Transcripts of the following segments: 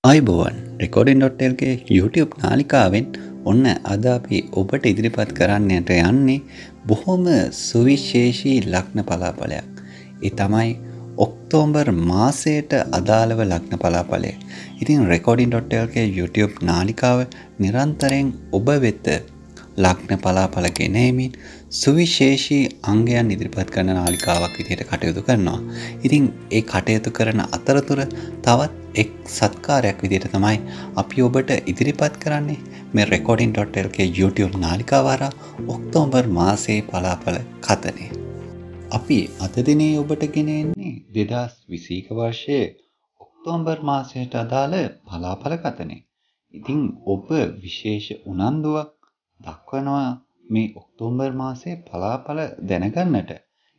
ආයිබෝවන් recording.lk YouTube නාලිකාවෙන් ඔන්න අද අපි ඔබට ඉදිරිපත් කරන්නට යන්නේ බොහොම සුවිශේෂී ලග්න පලාඵලයක්. ඒ තමයි ඔක්තෝබර් මාසයට අදාළව ලග්න පලාඵලය. ඉතින් recording.lk YouTube නාලිකාව නිරන්තරයෙන් ඔබ වෙත ලග්න පලාඵල ගෙනීමෙන් සුවිශේෂී අංගයන් ඉදිරිපත් කරන නාලිකාවක් විදිහට කටයුතු කරනවා. ඉතින් ඒ කටයුතු කරන අතරතුර තවත් එක් සත්කාරයක් විදිහට තමයි අපි ඔබට ඉදිරිපත් කරන්නේ මේ recording.lk YouTube නාලිකාව හරහා ඔක්තෝබර් මාසයේ පලාඵල කතනය. අපි අද දිනේ ඔබට ගෙනෙන්නේ 2021 වර්ෂයේ ඔක්තෝබර් මාසයට අදාළ පලාඵල කතනය. ඉතින් ඔබ විශේෂ උනන්දුවක් දක්වනවා මේ ඔක්තෝබර් මාසයේ පලාඵල දැනගන්නට.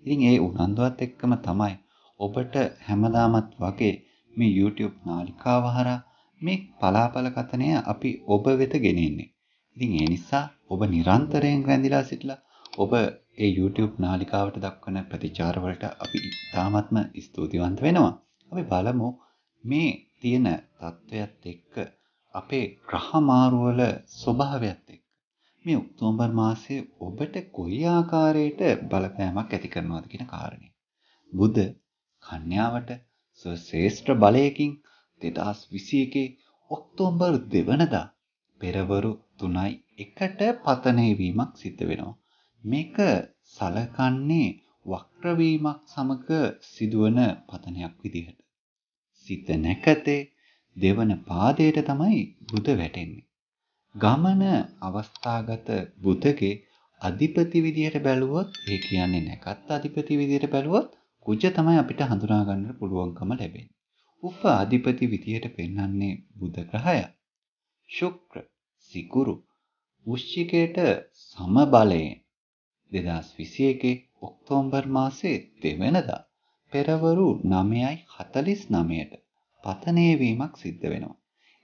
ඉතින් ඒ උනන්දුවත් එක්කම තමයි ඔබට හැමදාමත් වගේ මේ YouTube නාලිකාව හරහා මේ පලාඵල කතනය අපි ඔබ වෙත ගෙනෙන්නේ. ඉතින් ඒ නිසා ඔබ නිරන්තරයෙන් රැඳිලා සිටලා ඔබ ඒ YouTube නාලිකාවට දක්වන ප්‍රතිචාර වලට අපි ඉතාමත්ම ස්තුතිවන්ත වෙනවා. අපි බලමු මේ තියෙන තත්වයක් එක්ක අපේ ග්‍රහ මාරුවල ස්වභාවයත් එක්ක මේ ඔක්තෝබර් මාසයේ ඔබට කොයි ආකාරයට බලපෑමක් ඇති කරනවද කියන කාරණය. බුධ කන්‍යාවට ශ්‍රේෂ්ඨ බලයකින් 2021 ඔක්තෝබර් 2 වෙනිදා පෙරවරු 3:01ට පතනය වීමක් සිද්ධ වෙනවා. මේක සලකන්නේ වක්‍ර වීමක් සමග සිදුවන පතනයක් විදිහට. සිත නැකතේ දෙවන පාදයට තමයි බුධ වැටෙන්නේ. ගමන අවස්ථාගත බුධගේ අධිපති විදිහට බැලුවොත් ඒ කියන්නේ නැකත් අධිපති විදිහට බැලුවොත් කුජ තමයි අපිට හඳුනා ගන්න පුළුවන්කම ලැබෙන්නේ. උප අධිපති විදිහට පෙන්වන්නේ බුධ ග්‍රහය. ශුක්‍ර සිකුරු වෘශ්චිකයට සම බලයෙන් 2021 ඔක්තෝබර් මාසයේ 2 වෙනිදා පෙරවරු 9:49ට පතනය වීමක් සිද්ධ වෙනවා.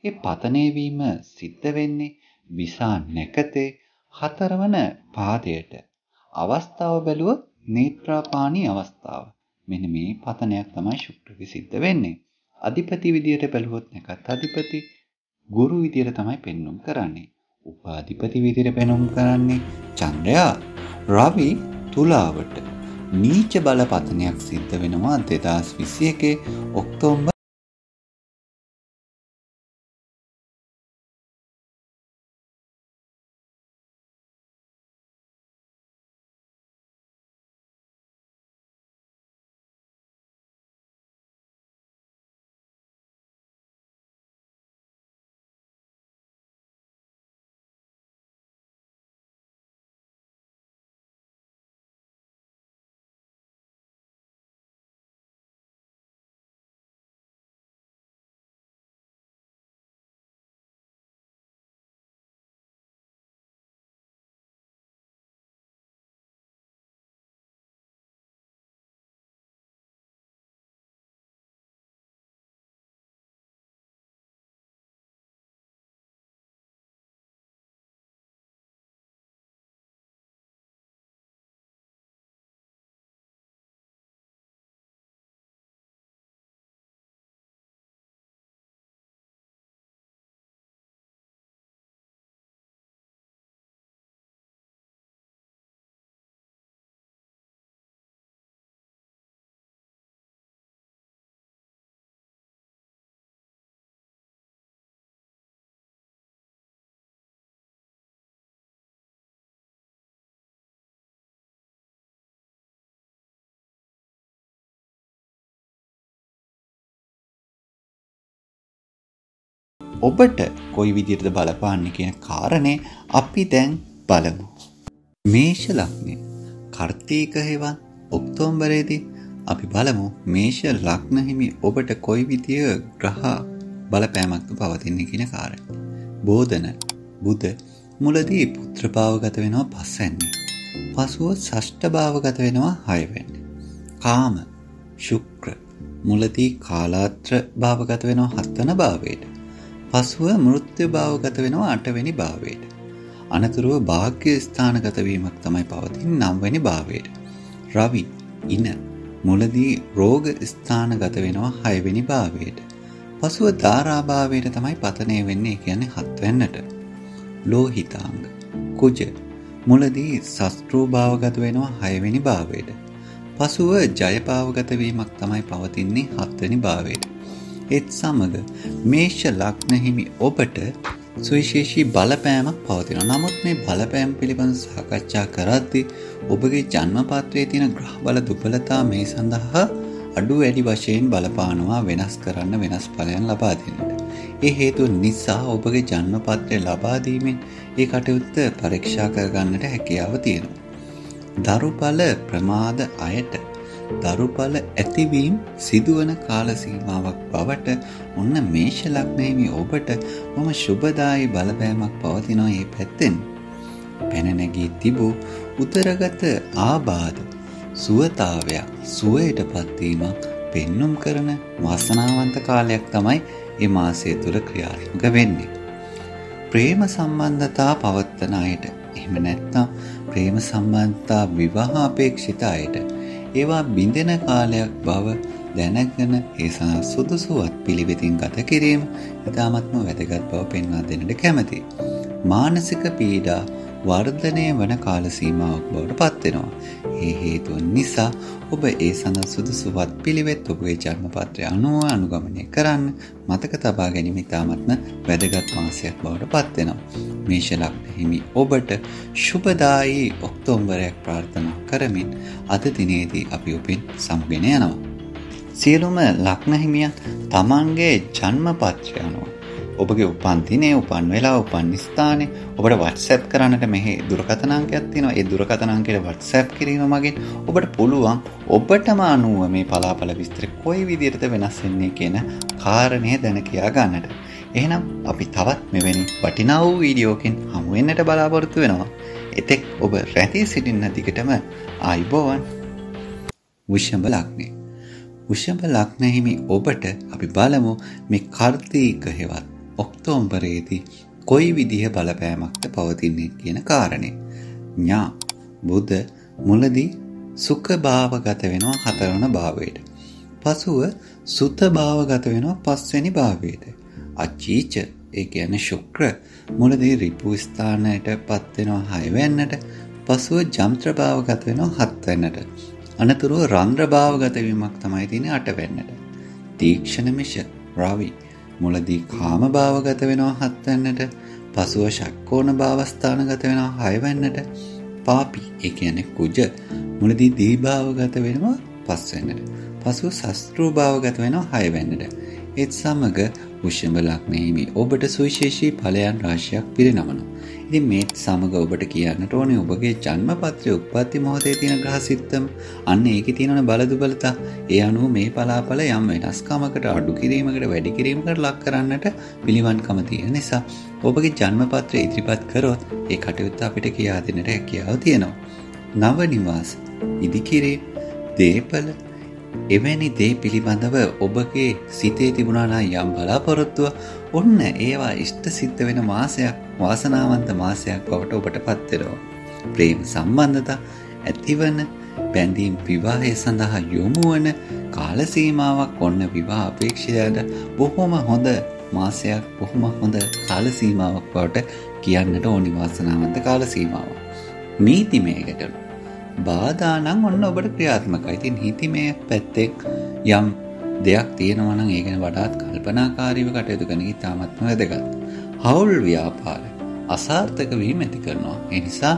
ඒ පතනය වීම සිද්ධ වෙන්නේ විසා නැකතේ 4 වන පාදයට. අවස්ථාව බැලුවොත් නේත්‍රාපානී අවස්ථාව. මෙන්න මේ පතනයක් තමයි ශුක්‍රගේ සිද්ධ වෙන්නේ. අධිපති විදියට බැලුවොත් නැකත් අධිපති ගුරු විදියට තමයි පෙන්වුම් කරන්නේ. උපාධිපති විදියට පෙන්වුම් කරන්නේ චන්ද්‍රයා. රවි තුලාවට නීච බල පතනයක් සිද්ධ වෙනවා 2021 ඔක්තෝබර් ඔබට කොයි විදිහටද බලපාන්නේ කියන කාරණේ අපි දැන් බලමු. මේෂ ලග්නය කාර්තික හේවන් ඔක්තෝබරයේදී අපි බලමු මේෂ ලග්න හිමි ඔබට කොයි විදිය ග්‍රහ බලපෑමක්ද පවතින්නේ කියන කාරණේ. බෝධන බුධ මුලදී පුත්‍ර භාවගත වෙනවා 5 වෙනි. පසුව ෂෂ්ඨ භාවගත වෙනවා 6 වෙනි. කාම ශුක්‍ර මුලදී කාලාත්‍ර භාවගත වෙනවා 7 වෙනි භාවයට. පසුව මෘත්‍යු භාවගත වෙනවා 8 වෙනි භාවයට. අනතුරුව භාග්‍ය ස්ථානගත වීමක් තමයි පවතින්නේ 9 වෙනි භාවයට. රවි ඉන මුලදී රෝග ස්ථානගත වෙනවා 6 වෙනි භාවයට. පසුව ධාරාභාවයට තමයි පතනය වෙන්නේ, කියන්නේ 7 වෙන්නට. ලෝහිතාංග කුජ මුලදී ශස්ත්‍රූ භාවගත වෙනවා 6 වෙනි භාවයට. පසුව ජය භාවගත වීමක් තමයි පවතින්නේ 7 වෙනි භාවයට. ඒත් සමග මේෂ ලග්න හිමි ඔබට සුවිශේෂී බලපෑමක් පවතිනවා. නමුත් මේ බලපෑම පිළිබඳ සාකච්ඡා කරද්දී ඔබගේ ජන්මපත්‍රයේ තියෙන ග්‍රහ බල දුබලතා මේ සඳහා අඩු වැඩි වශයෙන් බලපානවා වෙනස් කරන්න, වෙනස් ඵලයන් ලබා දෙන්නට. ඒ හේතුව නිසා ඔබගේ ජන්මපත්‍රය ලබා දීමෙන් ඒ කටයුත්ත පරීක්ෂා කරගන්නට හැකියාව තියෙනවා. දරුඵල ප්‍රමාද අයට දරුඵල ඇතිවීම සිදුවන කාල සීමාවක් බවට ඔන්න මේෂ ලග්නයේ ඔබට මම සුබදායි බලපෑමක් පවතිනවා. මේ පැත්තෙන් පැන නැගී තිබූ උදරගත ආබාධ සුවතාවයක්, සුවයටපත් වීමක් පෙන්눔 කරන වාසනාවන්ත කාලයක් තමයි මේ මාසය තුල ක්‍රියාත්මක වෙන්නේ. ප්‍රේම සම්බන්ධතා පවත්වන අයට, එහෙම නැත්නම් ප්‍රේම සම්බන්ධතා විවාහ අපේක්ෂිත අයට ඒවා බිඳෙන කාලයක් බව දැනගෙන ඒ සුදුසුවත් පිළිවෙතින් ගත කිරීම ඉතාමත්ම වැදගත් බව පෙන්වා දෙන්නට කැමැතියි. මානසික පීඩා වර්ධනය වන කාල සීමාවක් බවට පත් වෙනවා. ඒ හේතුව නිසා ඔබ ඒ සඳහා සුදුසුවත් පිළිවෙත් ඔබේ ජන්මපත්‍රය අනුව අනුගමනය කරන්න මතක තබා ගැනීම ඉතාමත්ම වැදගත් මාසයක් බවට පත් වෙනවා. මේෂ ලග්න හිමි ඔබට සුබදායි ඔක්තෝබරයක් ප්‍රාර්ථනා කරමින් අද දිනේදී අපි ඔබෙන් සමුගෙන යනවා. සියලුම ලග්න හිමියන් තමන්ගේ ජන්මපත්‍රය අනුව ඔබගේ උපන් දිනේ, උපන් වෙලාව, උපන් ස්ථානයේ ඔබට WhatsApp කරන්නට මෙහි දුරකථන අංකයක් තියෙනවා. ඒ දුරකථන අංකයට WhatsApp කිරීම මගින් ඔබට පුළුවන් ඔබටම අනුව මේ පලාපල විස්තර කොයි විදිහටද වෙනස් වෙන්නේ කියන කාරණය දැන කියා ගන්නට. එහෙනම් අපි තවත් මෙවැනි වටිනා වූ වීඩියෝකින් හමු වෙන්නට බලාපොරොත්තු වෙනවා. එතෙක් ඔබ රැඳී සිටින්න දිගටම ආයුබෝවන්. වෘෂභ ලග්නේ. වෘෂභ ලග්න හිමි ඔබට අපි බලමු මේ කාර්තික හේවත් ඔක්තෝබරයේදී කොයි විදිහ බලපෑමක්ද පවතින්නේ කියන කාරණේ. ඥා බුධ මුලදී සුඛ භාවගත වෙනවා 4 වෙනි භාවයට. පසුව සුත භාවගත වෙනවා 5 වෙනි භාවයට. අචීච ඒ කියන්නේ ශුක්‍ර මුලදී රිපු ස්ථානයටපත් වෙනවා 6 වෙන්නට. පසුව ජම්ත්‍ර භාවගත වෙනවා 7 වෙන්නට. අනතුරුව රන්ද්‍ර භාවගත වීමක් තමයි තියෙන්නේ 8 වෙන්නට. තීක්ෂණ මිෂ රවි මුලදී කාම භාවගත වෙනවා 7 වෙන්නට. පසුව ෂක්කෝණ භාවස්ථානගත වෙනවා 6 වෙන්නට. පාපි ඒ කියන්නේ කුජ මුලදී දී භාවගත වෙනවා 5 වෙන්නට. පසුව ශස්ත්‍රූ භාවගත වෙනවා 6 වෙන්නට. ඒත් සමග වෘෂභ ලග්නයේ ඔබට සුවිශේෂී ඵලයන් රාශියක් පිරිනමනවා. ඉතින් මේත් සමග ඔබට කියන්නට ඕනේ ඔබගේ ජන්මපත්‍රයේ උප්පත්ති මොහොතේ තියෙන ග්‍රහ සිත්තම අන්න ඒකේ තියෙන බල දුබලතා. ඒ අනුව මේ පලාපල යම් වෙනස්කමකට අඩු කිරීමකට වැඩි කිරීමකට ලක් කරන්නට පිළිවන්කම තියෙන නිසා ඔබගේ ජන්මපත්‍රය ඉදිරිපත් කරොත් ඒ කටයුත්ත අපිට කියා දෙන්නට හැකියාව තියෙනවා. නව නිවාස ඉදිකිරීම දීපල එවැනි දේ පිළිබඳව ඔබගේ සිතේ තිබුණා නම් යම් බලාපොරොත්තුව ඔන්න ඒවා ඉෂ්ට සිද්ධ වෙන මාසයක්, වාසනාවන්ත මාසයක් බවට ඔබට පත් වෙනවා. ප්‍රේම සම්බන්ධතා ඇතිවන, බැඳීම් විවාහය සඳහා යොමු වන කාල සීමාවක් ඔන්න විවාහ අපේක්ෂිතයට බොහොම හොඳ මාසයක්, බොහොම හොඳ කාල සීමාවක් බවට කියන්නට ඕනි වාසනාවන්ත කාල සීමාවක්. නීතිමය ගැටලු බාධා නම් ඔන්න ඔබට ක්‍රියාත්මකයි. ඉතින් නීතිමය පැත්තෙන් යම් දෙයක් තියෙනවා නම් ඒ ගැන වඩාත් කල්පනාකාරීව කටයුතු කරන එක ඉතාමත්ම වැදගත්. හවුල් ව්‍යාපාර අසාර්ථක වීම ඇති කරනවා. ඒ නිසා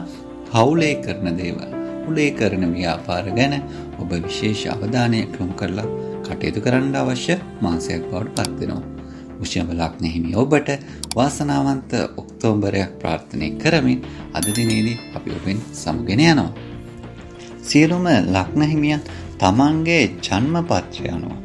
හවුලේ කරන දේවල්, උලේ කරන ව්‍යාපාර ගැන ඔබ විශේෂ අවධානයක් යොමු කරලා කටයුතු කරන්න අවශ්‍ය මාසයක් බවට පත් වෙනවා. වෘෂභ ලග්න හිමි ඔබට වාසනාවන්ත ඔක්තෝබරයක් ප්‍රාර්ථනා කරමින් අද දිනේදී අපි ඔබෙන් සමුගෙන යනවා. සියලුම ලග්න හිමියන් තමන්ගේ ජන්මපත්‍රය අනුව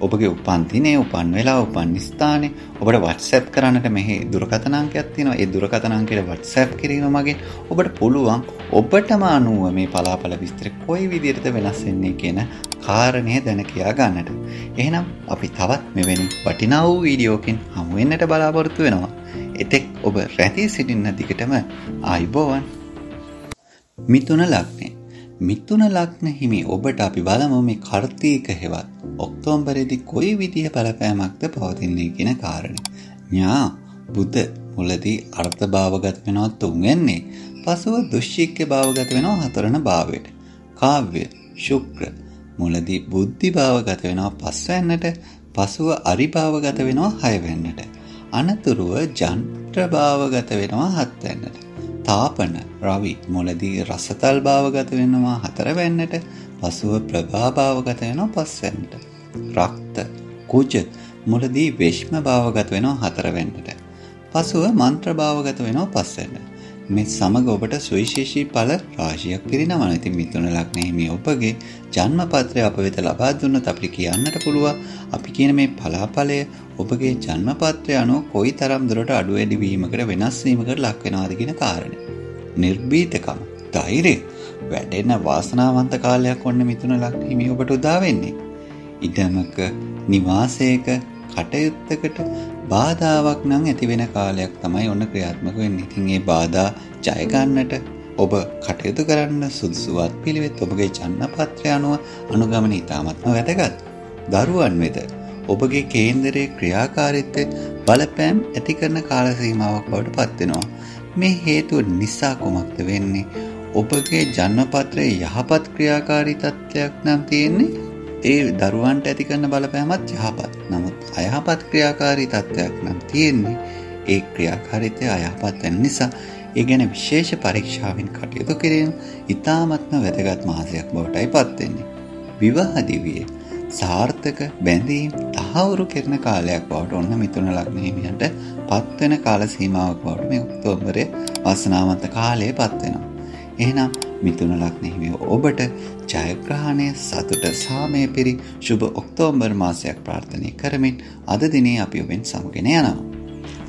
ඔබගේ උපන් දිනේ, උපන් වෙලාව, උපන් ස්ථානයේ ඔබට WhatsApp කරන්නට මෙහි දුරකථන අංකයක් තියෙනවා. ඒ දුරකථන අංකයට WhatsApp කිරීම මගින් ඔබට පුළුවන් ඔබටම අනුව මේ පලාපල විස්තර කොයි විදිහටද වෙනස් වෙන්නේ කියන කාරණය දැන කියා ගන්නට. එහෙනම් අපි තවත් මෙවැනි වටිනා වූ වීඩියෝකින් හමු වෙන්නට බලාපොරොත්තු වෙනවා. එතෙක් ඔබ රැඳී සිටින්න දිගටම ආයුබෝවන්. මිථුන ලග්නේ මිථුන ලග්න හිමි ඔබට අපි බලමු මේ කාර්තික හෙවත් ඔක්තෝබරේදී කොයි විදිහ බලපෑමක්ද පවතින්නේ කියන කාරණේ. ඥා බුධ මුලදී අර්ථ භාවගත වෙනවා 3 වෙන්නේ. පසුව දුශ්චික්ක භාවගත වෙනවා 4 වෙනි භාවයට. කාව්‍ය ශුක්‍ර මුලදී බුද්ධි භාවගත වෙනවා 5 වෙන්නට. පසුව අරි භාවගත වෙනවා 6 වෙන්නට. අනතුරුව ජන්ත්‍ර භාවගත වෙනවා 7 වෙන්නට. තාපන රවි මුලදී රසතල් භාවගත වෙනවා 4 වෙන්නට. පසුව ප්‍රභා භාවගත වෙනවා 5 වෙන්නට. රක්ත කුජ මුලදී වේශ්ම භාවගත වෙනවා 4 වෙන්නට. පසුව මන්ත්‍ර භාවගත වෙනවා 5 වෙන්නට. මේ සමග ඔබට සුවිශේෂී ඵල රාශියක් පිරිනමනවා. ඉතින් මිථුන ලග්නයේ මේ ඔබගේ ජන්මපත්‍රය අප වෙත ලබා දුන්නොත් අපිට කියන්නට පුළුවන් අපි කියන මේ පලාඵලය ඔබගේ ජන්මපත්‍රය අනුව කොයිතරම් දුරට අඩු වැඩි වීමකට වෙනස් වීමකට ලක් වෙනවද කියන කාරණය. නිර්භීතකම, ධෛර්යය, වැඩෙන වාසනාවන්ත කාලයක් වන්න මිථුන ලග්නයේ මේ ඔබට උදා වෙන්නේ. ඉඩමක, නිවාසයක, කටයුත්තකට බාධාවක් නම් ඇති වෙන කාලයක් තමයි ඔන්න ක්‍රියාත්මක වෙන්නේ. ඉතින් මේ බාධා ජය ගන්නට ඔබ කටයුතු කරන්න සුදුසුවත් පිළිවෙත් ඔබගේ ජන්මපත්‍රය අනුව අනුගමන ඉතාමත්ම වැදගත්. දරුවන් වෙත ඔබගේ කේන්දරයේ ක්‍රියාකාරීත්වය බලපෑම් ඇති කරන කාල සීමාවක් බවට පත් වෙනවා. මේ හේතුව නිසා කොමක්ද වෙන්නේ? ඔබගේ ජන්මපත්‍රයේ යහපත් ක්‍රියාකාරී තත්ත්වයක් නම් තියෙන්නේ. ඒ දරුවන්ට ඇති කරන බලපෑමත් යහපත්. නමුත් අයහපත් ක්‍රියාකාරී තත්ත්වයක් නම් තියෙන්නේ. ඒ ක්‍රියාකාරීත්වය අයහපත් වෙන නිසා ඒ ගැන විශේෂ පරීක්ෂාවෙන් කටයුතු කිරීම ඉතාමත්ම වැදගත් මාසයක් බවටයි පත් වෙන්නේ. විවාහ දිවියේ සාර්ථක බැඳීම් තහවුරු කරන කාලයක් බවට ඔන්න මිථුන ලග්න හිමියන්ට පත් වෙන කාල සීමාවක් බවට මේ ඔක්තෝබරයේ වාසනාවන්ත කාලයේ පත් වෙනවා. එහෙනම් මිථුන ලග්න හිමියෝ ඔබට ජයග්‍රහණය සතුට සාමය පිරි සුබ ඔක්තෝබර් මාසයක් ප්‍රාර්ථනා කරමින් අද දිනේ අපි ඔබෙන් සමුගෙන යනවා.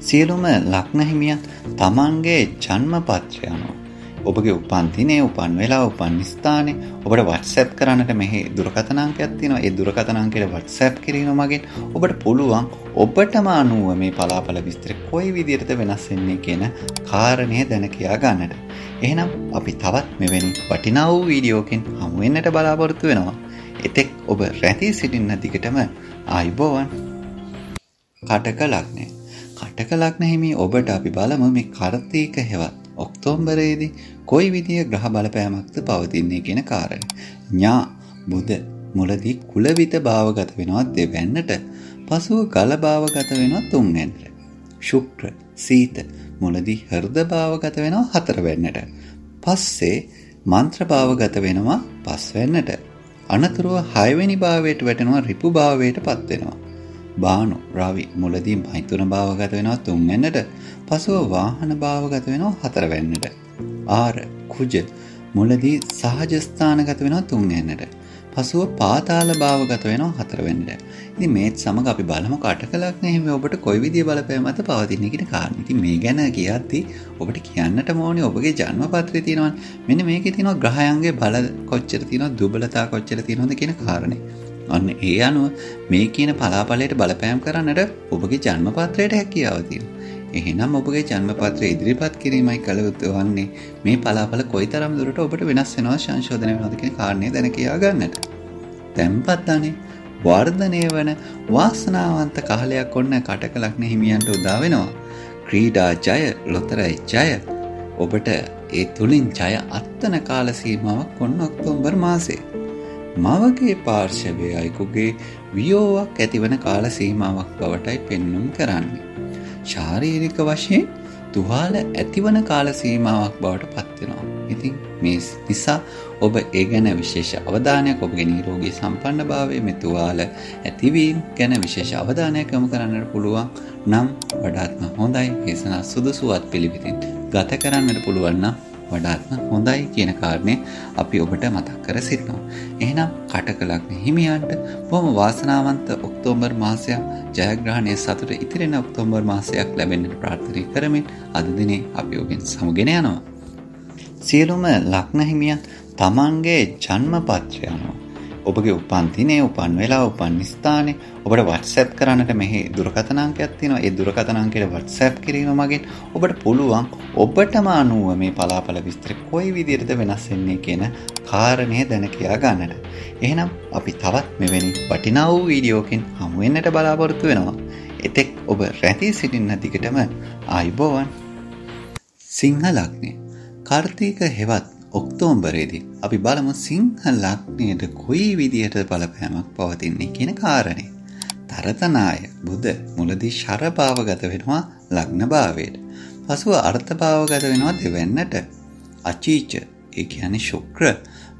සියලුම ලග්න හිමියන් තමන්ගේ ජන්මපත්‍රය අනුව ඔබගේ උපන් දිනේ, උපන් වෙලාව, උපන් ස්ථානයේ ඔබට WhatsApp කරන්නට මෙහි දුරකථන අංකයක් තියෙනවා. ඒ දුරකථන අංකයට WhatsApp කිරීම මගින් ඔබට පුළුවන් ඔබටම අනුව මේ පලාඵල විස්තර කොයි විදිහටද වෙනස් වෙන්නේ කියන කාරණය දැන කියා ගන්නට. එහෙනම් අපි තවත් මෙවැනි වටිනා වූ වීඩියෝකින් හමු වෙන්නට බලාපොරොත්තු වෙනවා. එතෙක් ඔබ රැඳී සිටින්න දිගටම ආයුබෝවන්. කටක ලග්නය. කටක ලග්න හිමි ඔබට අපි බලමු මේ කාර්තික හෙවත් ඔක්තෝබරයේදී කොයි විදිය ග්‍රහ බලපෑමක්ද පවතින්නේ කියන කාරණය. ඥා බුධ මුලදී කුලවිත භාවගත වෙනවා 2 වෙන්නට. පසුව ගල භාවගත වෙනවා 3 වෙන්නට. ශුක්‍ර සීත මුලදී හෘද භාවගත වෙනවා 4 වෙන්නට. පස්සේ මන්ත්‍ර භාවගත වෙනවා 5 වෙන්නට. අනතුරුව 6 වෙනි භාවයට වැටෙනවා රිපු භාවයට පත් වෙනවා. බානු රවි මුලදී මෛතුන භාවගත වෙනවා 3 වෙන්නට. පසුව වාහන භාවගත වෙනවා 4 වෙන්නට. ආර කුජ මුලදී සහජ ස්ථානගත වෙනවා 3 වෙන්නට. පසුව පාතාල භාවගත වෙනවා 4 වෙන්නට. ඉතින් මේත් සමග අපි බලමු කටක ලග්න හිමි ඔබට කොයි විදිය බලපෑමක්ද පවතින්නේ කියන කාරණේ. ඉතින් මේ ගැන කියද්දී ඔබට කියන්නට ඕනේ ඔබගේ ජන්මපත්‍රයේ තියෙනවා මෙන්න මේකේ තියෙනවා ග්‍රහයන්ගේ බල කොච්චර තියෙනවද දුබලතා කොච්චර තියෙනවද කියන කාරණේ. අන්න ඒ අනුව මේ කියන පලාඵලයට බලපෑම් කරන්නට ඔබගේ ජන්මපත්‍රයට හැකියාව තියෙනවා. එහෙනම් ඔබගේ ජන්මපත්‍රය ඉදිරිපත් කිරීමයි කළ යුතු වන්නේ මේ පලාඵල කොයිතරම් දුරට ඔබට වෙනස් වෙනවද සංශෝධනය වෙනවද කියන කාරණේ දැන කියා ගන්නට. තැන්පත් ධනෙ වර්ධනය වන වාසනාවන්ත කාලයක් ඔන්න කටක ලග්න හිමියන්ට උදා වෙනවා. ක්‍රීඩා ජය, ලොතරැයි ජය. ඔබට ඒ තුලින් ජය අත්වන කාල සීමාවක් ඔන්න ඔක්තෝබර් මාසයේ. මවගේ පාර්ශවයේ අයෙකුගේ වියෝවක් ඇතිවන කාල සීමාවක් බවටයි පෙන්වුම් කරන්නේ. ශාරීරික වශයෙන් තුවාල ඇතිවන කාල සීමාවක් බවට පත් වෙනවා. ඉතින් මේ නිසා ඔබ ඒ ගැන විශේෂ අවධානයක් ඔබගේ නිරෝගී සම්පන්නභාවය මේ තුවාල ඇතිවීම ගැන විශේෂ අවධානයක් යොමු කරන්නට පුළුවන් නම් වඩාත්ම හොඳයි. ඒසනා සුදුසුවත් පිළිවෙතින් ගත කරන්නට පුළුවන් නම් වඩාත්ම හොඳයි කියන කාරණේ අපි ඔබට මතක් කර සිටිනවා. එහෙනම් කටක ලග්න හිමියන්ට බොහොම වාසනාවන්ත ඔක්තෝබර් මාසයක් ජයග්‍රහණයේ සතුට ඉතිරෙන ඔක්තෝබර් මාසයක් ලැබෙන්නට ප්‍රාර්ථනා කරමින් අද දිනේ අපි ඔබෙන් සමුගෙන යනවා. සියලුම ලග්න හිමියන් තමන්ගේ ජන්මපත්‍රය අනුව ඔබගේ උපන් දිනේ, උපන් වෙලාව, උපන් ස්ථානේ ඔබට WhatsApp කරන්නට මෙහි දුරකථන අංකයක් තියෙනවා. ඒ දුරකථන අංකයට WhatsApp කිරීම මගින් ඔබට පුළුවන් ඔබටම අනුව මේ පලාපල විස්තර කොයි විදිහටද වෙනස් වෙන්නේ කියන කාරණය දැන කියා ගන්නට. එහෙනම් අපි තවත් මෙවැනි වටිනා වූ වීඩියෝකින් හමු වෙන්නට බලාපොරොත්තු වෙනවා. එතෙක් ඔබ රැඳී සිටින්න දිගටම ආයුබෝවන්. සිංහ ලග්නය කාර්තික හෙවත් ඔක්තෝබරයේදී අපි බලමු සිංහ ලග්නයට කොයි විදිහට බලපෑමක් පවතින්නේ කියන කාරණේ. තරතනාය බුධ මුලදී ශර භාවගත වෙනවා ලග්න භාවයට. පසුව අර්ථ භාවගත වෙනවා දෙවැන්නට. අචීච ඒ කියන්නේ ශුක්‍ර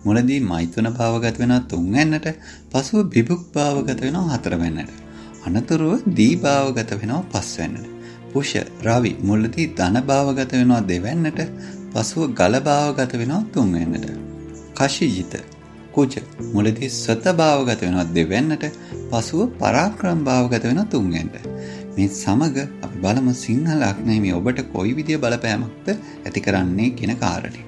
මුලදී මෛතුන භාවගත වෙනවා තුන්වැන්නට. පසුව බිභුක් භාවගත වෙනවා හතරවැන්නට. අනතුරුව දී භාවගත වෙනවා පස්වැන්නට. පුෂ රවි මුලදී ධන භාවගත වෙනවා දෙවැන්නට. පසුව ගල භාවගත වෙනවා තුන්වැන්නට. කශිජිත කුජ මුලදී සත භාවගත වෙනවා දෙවැන්නට. පසුව පරාක්‍රම භාවගත වෙනවා තුන්වැන්නට. මේ සමග අපි බලමු සිංහ ලග්නයේ මේ ඔබට කොයි විදිය බලපෑමක්ද ඇති කරන්නේ කියන කාරණේ.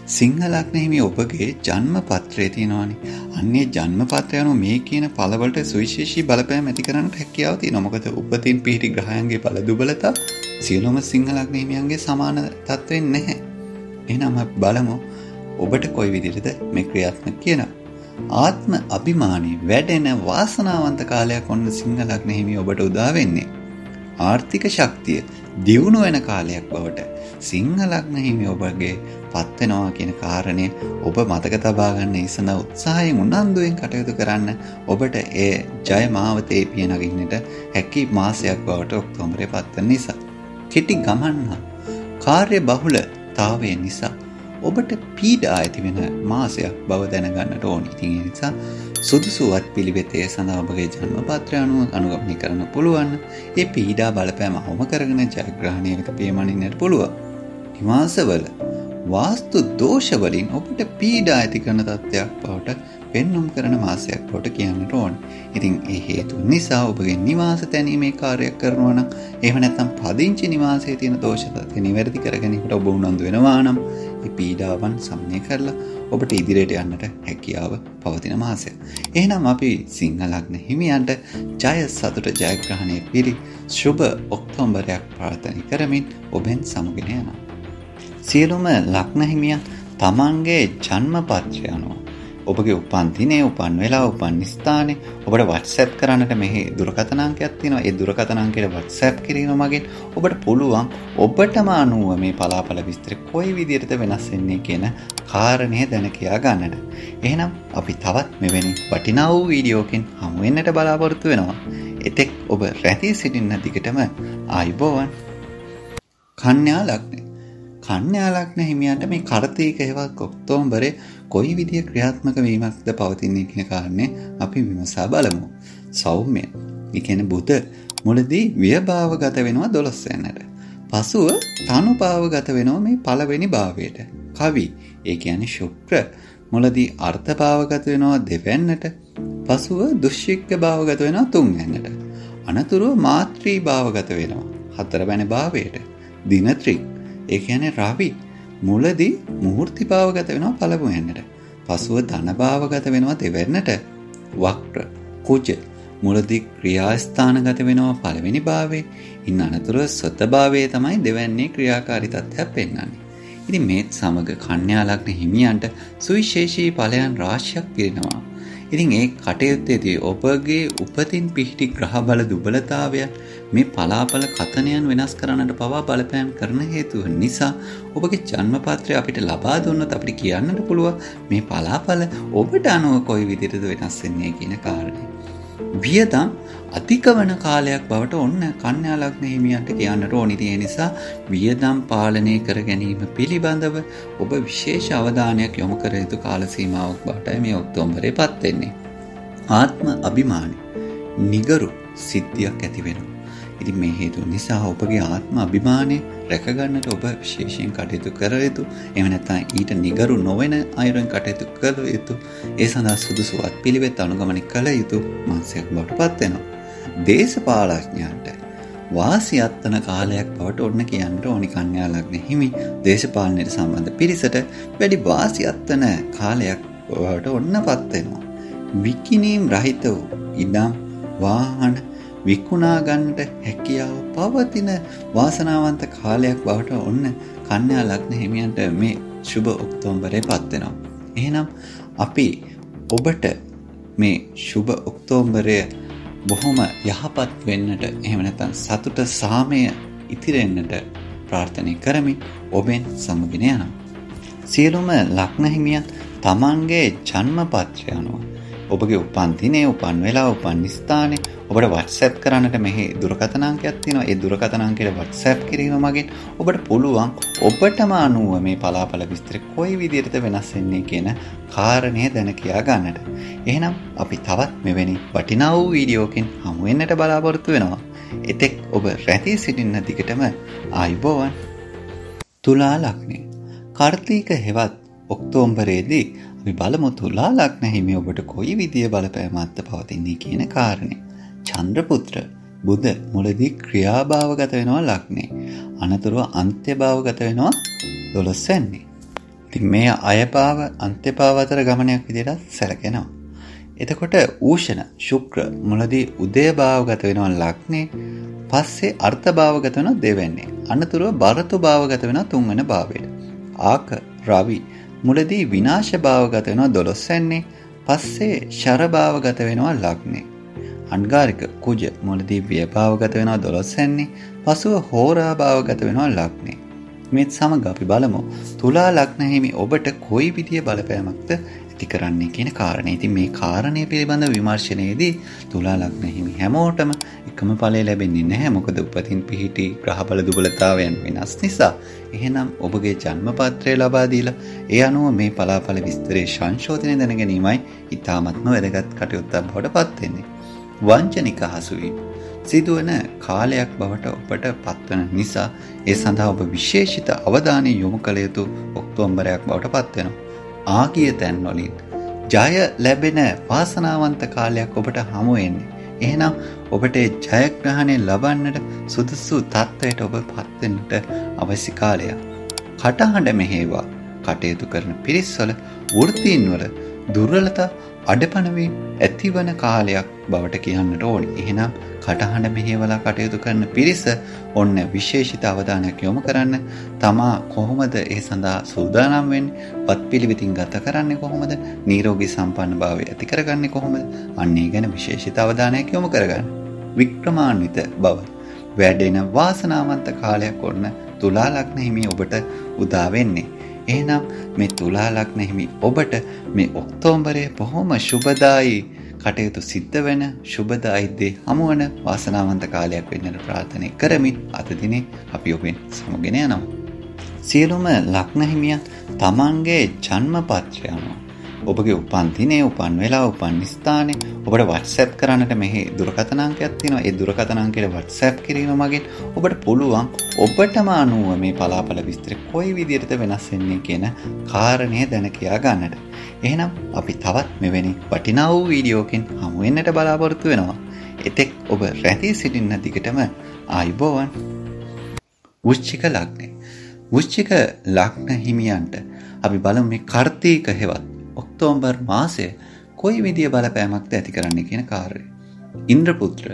සිංහ ලග්නයේ මේ ඔබගේ ජන්ම පත්‍රයේ තියෙනවානේ. අන්නේ ජන්ම පත්‍රය අනුව මේ කියන ඵලවලට සුවිශේෂී බලපෑම් ඇති කරන්නට හැකියාව තියෙනවා. මොකද උපතින් පිහිටි ග්‍රහයන්ගේ ඵල දුබලතා සියලුම සිංහ ලග්න හිමියන්ගේ සමාන තත්වෙන්නේ නැහැ. එහෙනම් අපි බලමු ඔබට කොයි විදිහටද මේ ක්‍රියාත්මක කියනවා. ආත්ම අභිමානී වැඩෙන වාසනාවන්ත කාලයක් ඔන්න සිංහ ලග්න හිමිය ඔබට උදා වෙන්නේ. ආර්ථික ශක්තිය දියුණු වෙන කාලයක් බවට සිංහ ලග්න හිමිය ඔබගේ පත් වෙනවා කියන කාරණය ඔබ මතක තබා ගන්න ඉසන උත්සාහයෙන් උනන්දුවෙන් කටයුතු කරන්න. ඔබට ඒ ජය මාවතේ පිය නගින්නට හැකි මාසයක් බවට ඔක්තෝබරේ පත් වෙන නිසා. කෙටි ගමන් කාර්ය බහුලතාවය නිසා ඔබට පීඩා ඇති වෙන මාසයක් බව දැනගන්නට ඕනි. ඉතින් ඒ නිසා සුදුසුවත් පිළිවෙතේ සඳහා ඔබගේ ජන්ම පත්‍රය අනුව අනුගමනය කරන්න පුළුවන්. ඒ පීඩා බලපෑම අවම කරගෙන ජයග්‍රහණය වෙත පියමනින්නට පුළුවන්. නිවාසවල වාස්තු දෝෂ වලින් ඔබට පීඩා ඇති කරන තත්ත්වයක් බවට පෙන්눔 කරන මාසයක් බවට කියන්නට ඕන. ඉතින් ඒ හේතු නිසා ඔබගේ නිවාස තැනීමේ කාර්යයක් කරනවා නම් එහෙම නැත්නම් පදිංචි නිවාසයේ තියෙන දෝෂ තත්ත්ව නිවැරදි කරගැනීමට ඔබ උනන්දු වෙනවා නම් මේ පීඩාවන් සමනය කරලා ඔබට ඉදිරියට යන්නට හැකියාව පවතින මාසයක්. එහෙනම් අපි සිංහ ලග්න හිමියන්ට ජය සතුට ජයග්‍රහණයේ පිරි සුබ ඔක්තෝබරයක් ප්‍රාර්ථනා කරමින් ඔබෙන් සමුගෙන යනවා. සියලුම ලග්න හිමියන් තමන්ගේ ජන්ම පත්‍රය අනුව ඔබගේ උපන් දිනේ, උපන් වෙලාව, උපන් ස්ථානේ ඔබට WhatsApp කරන්නට මෙහි දුරකථන අංකයක් තියෙනවා. ඒ දුරකථන අංකයට WhatsApp කිරීම මගින් ඔබට පුළුවන් ඔබටම අනුව මේ පලාපල විස්තර කොයි විදිහටද වෙනස් වෙන්නේ කියන කාරණය දැන කියා ගන්නට. එහෙනම් අපි තවත් මෙවැනි වටිනා වූ වීඩියෝකින් හමු වෙන්නට බලාපොරොත්තු වෙනවා. එතෙක් ඔබ රැඳී සිටින්න දිගටම ආයුබෝවන්. කන්‍යා ලග්නය කන්‍යා ලග්න හිමියන්ට මේ කාර්තික හෙවත් ඔක්තෝබරේ කොයි විදිය ක්‍රියාත්මක වීමක්ද පවතින්නේ කියන කාරණේ අපි විමසා බලමු. සෞම්‍ය, ඒ කියන්නේ බුධ මුලදී ව්‍යභාවගත වෙනවා 12 වෙනිට. පසුව තනුභාවගත වෙනවා මේ පළවෙනි භාවයට. කවි, ඒ කියන්නේ ශුක්‍ර මුලදී අර්ථ භාවගත වෙනවා දෙවැන්නට. පසුව දුෂ්චික්ක භාවගත වෙනවා තුන්වැන්නට. අනතුරුව මාත්‍රී භාවගත වෙනවා හතරවැනි භාවයට. දිනත්‍රි, ඒ කියන්නේ රවි මුලදී මුහූර්ති භාවගත වෙනවා පළමුවෙන්නට. පසුව ධන භාවගත වෙනවා දෙවැන්නට. වක්‍ර කුජ මුලදී ක්‍රියාස්ථානගත වෙනවා පළවෙනි භාවයේ. ඉන් අනතුරුව සත භාවයේ තමයි දෙවැන්නේ ක්‍රියාකාරී තත්ත්වයක් පෙන්වන්නේ. ඉතින් මේත් සමග කන්‍යා ලග්න හිමියන්ට සුවිශේෂී ඵලයන් රාශියක් පිරෙනවා. ඉතින් ඒ කටයුත්තේදී ඔබගේ උපතින් පිහිටි ග්‍රහ බල දුබලතාවයන් මේ පලාපල කතනයන් වෙනස් කරන්නට පවා බලපෑම් කරන හේතුව නිසා ඔබගේ ජන්ම පත්‍රය අපිට ලබා දුන්නොත් අපිට කියන්නට පුළුවන් මේ පලාපල ඔබට අනුව කොයි විදිහටද වෙනස් වෙන්නේ කියන කාරණේ. වියදම් අධික වන කාලයක් බවට ඔන්න කන්‍යා ලග්න හිමියන්ට කියන්නට ඕනි. ඒ නිසා වියදම් පාලනය කර ගැනීම පිළිබඳව ඔබ විශේෂ අවධානයක් යොමු කර යුතු කාල සීමාවක් බවටයි මේ ඔක්තෝබරේ පත් වෙන්නේ. ආත්ම අභිමානයි නිගරු සිද්ධියක් ඇති වෙනවා. ඉතින් මේ හේතු නිසා ඔබගේ ආත්ම අභිමානය රැක ගන්නට ඔබ විශේෂයෙන් කටයුතු කර යුතු. එහෙම නැත්නම් ඊට නිගරු නොවන අයුරින් කටයුතු කළ යුතු. ඒ සඳහා සුදුසු පිළිවෙත් අනුගමනය කළ යුතු මාසයක් බවට පත් වෙනවා. දේශපාලඥයන්ට වාසියක් වන කාලයක් බවට ඔන්න කියන්නට ඕනි කන්‍යා ලග්න හිමි දේශපාලනයට සම්බන්ධ පිරිසට වැඩි වාසියක් වන කාලයක් බවට ඔන්න පත් වෙනවා. විකිණීම් රහිත වූ ඉඩම් වාහන විකුණා ගන්නට හැකියාව පවතින වාසනාවන්ත කාලයක් බවට ඔන්න කන්‍යා ලග්න හිමියන්ට මේ සුබ ඔක්තෝබරේ පත් වෙනවා. එහෙනම් අපි ඔබට මේ සුබ ඔක්තෝබරය බොහොම යහපත් වෙන්නට එහෙම නැත්නම් සතුට සාමය ඉතිරෙන්නට ප්‍රාර්ථනා කරමින් ඔබෙන් සමගින යනවා. සියලුම ලග්න හිමියන් තමන්ගේ ජන්මපත්‍රය අනුව ඔබගේ උපන් දිනේ, උපන් වෙලාව, උපන් ස්ථානයේ ඔබට WhatsApp කරන්නට මෙහි දුරකථන අංකයක් තියෙනවා. ඒ දුරකථන අංකයට WhatsApp කිරීම මගින් ඔබට පුළුවන් ඔබටම අනුව මේ පලාපල විස්තර කොයි විදිහටද වෙනස් වෙන්නේ කියන කාරණය දැන කියා ගන්නට. එහෙනම් අපි තවත් මෙවැනි වටිනා වූ වීඩියෝකින් හමු වෙන්නට බලාපොරොත්තු වෙනවා. එතෙක් ඔබ රැඳී සිටින්න දිගටම ආයුබෝවන්. තුලා ලග්නය. කාර්තික හෙවත් ඔක්තෝබරයේදී අපි බලමු තුලා ලග්න හිමි ඔබට කොයි විදිය බලපෑමක්ද පවතින්නේ කියන කාරණේ. චන්ද්‍රපුත්‍ර බුධ මුලදී ක්‍රියාභාවගත වෙනවා ලග්නේ. අනතුරුව අන්ත්‍යභාවගත වෙනවා 12 වෙනි. ඉතින් මේ අයභාව අන්ත්‍යභාව අතර ගමනයක් විදිහට සැලකෙනවා. එතකොට ඌෂණ ශුක්‍ර මුලදී උදයභාවගත වෙනවා ලග්නේ. පස්සේ අර්ථභාවගත වෙනවා දෙවැන්නේ. අනතුරුව බරතු භාවගත වෙනවා තුන්වෙනි භාවයට. ආක රවි මුලදී විනාශ භාවගත වෙනවා 12 වෙන්නේ. පස්සේ ශර භාවගත වෙනවා ලග්නේ. අංගාරික කුජ මුලදී ව්‍ය භාවගත වෙනවා 12 වෙන්නේ. පසුව හෝරා භාවගත වෙනවා ලග්නේ. මේ සමග අපි බලමු තුලා ලග්න හිමි ඔබට කොයි විදිය බලපෑමක්ද ඇති කරන්නේ කියන කාරණේ. ඉතින් මේ කාරණේ පිළිබඳ විමර්ශනයේදී තුලා ලග්න හිමි හැමෝටම එකම ඵලය ලැබෙන්නේ නැහැ. මොකද උපතින් පිහිටි ග්‍රහබල දුබලතාවයන් වෙනස් නිසා. එහෙනම් ඔබගේ ජන්මපත්‍රය ලබා දීලා ඒ අනුව මේ පලාඵල විස්තරයේ සංශෝධනය දැන ගැනීමයි ඉතාමත්ම වැදගත් කටයුත්තක් බවට පත් වෙන්නේ. වංචනික හසුවීම සිදුවන කාලයක් බවට ඔබට පත්වන නිසා ඒ සඳහා ඔබ විශේෂිත අවධානය යොමු කළ යුතු ඔක්තෝබරයක් බවට පත් වෙනවා. ආගිය තැන් වලින් ජය ලැබෙන වාසනාවන්ත කාලයක් ඔබට හමු වෙන්නේ. එහෙනම් ඔබට ජයග්‍රහණය ලබන්නට සුදුසු තත්ත්වයට ඔබ පත් වෙන්නට අවශ්‍ය කාලයක්. කටහඬ මෙහෙවා කටයුතු කරන පිරිස්වල වෘත්තීන්වල දුර්වලතා අඩපණ වී ඇතිවන කාලයක් බවට කියන්නට ඕනේ. එහෙනම් කටහඬ මෙහෙवला කටයුතු කරන පිරිස ඔන්න විශේෂිත අවධානයක් යොමු කරන්න. තමා කොහොමද ඒ සඳහා සූදානම් වෙන්නේ? වත්පිළිවෙතින් ගත කරන්නේ කොහොමද? නිරෝගී සම්පන්න භාවය ඇති කරගන්නේ කොහොමද? අන්න ඒ ගැන විශේෂිත අවධානයක් යොමු කරගන්න. වික්‍රමාන්විත බව වැඩෙන වාසනාවන්ත කාලයක් ඔන්න තුලා ලග්න හිමි ඔබට උදා වෙන්නේ. එහෙනම් මේ තුලා ලග්න හිමි ඔබට මේ ඔක්තෝබරයේ බොහොම සුබදායි කටයුතු සිද්ධ වෙන සුබදායි දේ හමුවන වාසනාවන්ත කාලයක් වෙන්නට ප්‍රාර්ථනා කරමින් අද දිනේ අපි ඔබෙන් සමගින යනවා. සියලුම ලග්න හිමියන් තමන්ගේ ජන්මපත්‍රය අනුව ඔබගේ උපන් දිනේ, උපන් වෙලාව, උපන් ස්ථානයේ ඔබට WhatsApp කරන්නට මෙහි දුරකථන අංකයක් තියෙනවා. ඒ දුරකථන අංකයට WhatsApp කිරීම මගින් ඔබට පුළුවන් ඔබටම අනුව මේ පලාඵල විස්තර කොයි විදිහටද වෙනස් වෙන්නේ කියන කාරණය දැන කියා ගන්නට. එහෙනම් අපි තවත් මෙවැනි වටිනා වූ වීඩියෝකින් හමු වෙන්නට බලාපොරොත්තු වෙනවා. එතෙක් ඔබ රැඳී සිටින්න දිගටම ආයුබෝවන්. වෘශ්චික ලග්නය. වෘශ්චික ලග්න හිමියන්ට අපි බලමු මේ කාර්තික හෙවත් ඔක්තෝබර් මාසය කොයි විදිය බලපෑමක්ද ඇති කරන්නේ කියන කාර්යය. ඉන්ද්‍රපුත්‍ර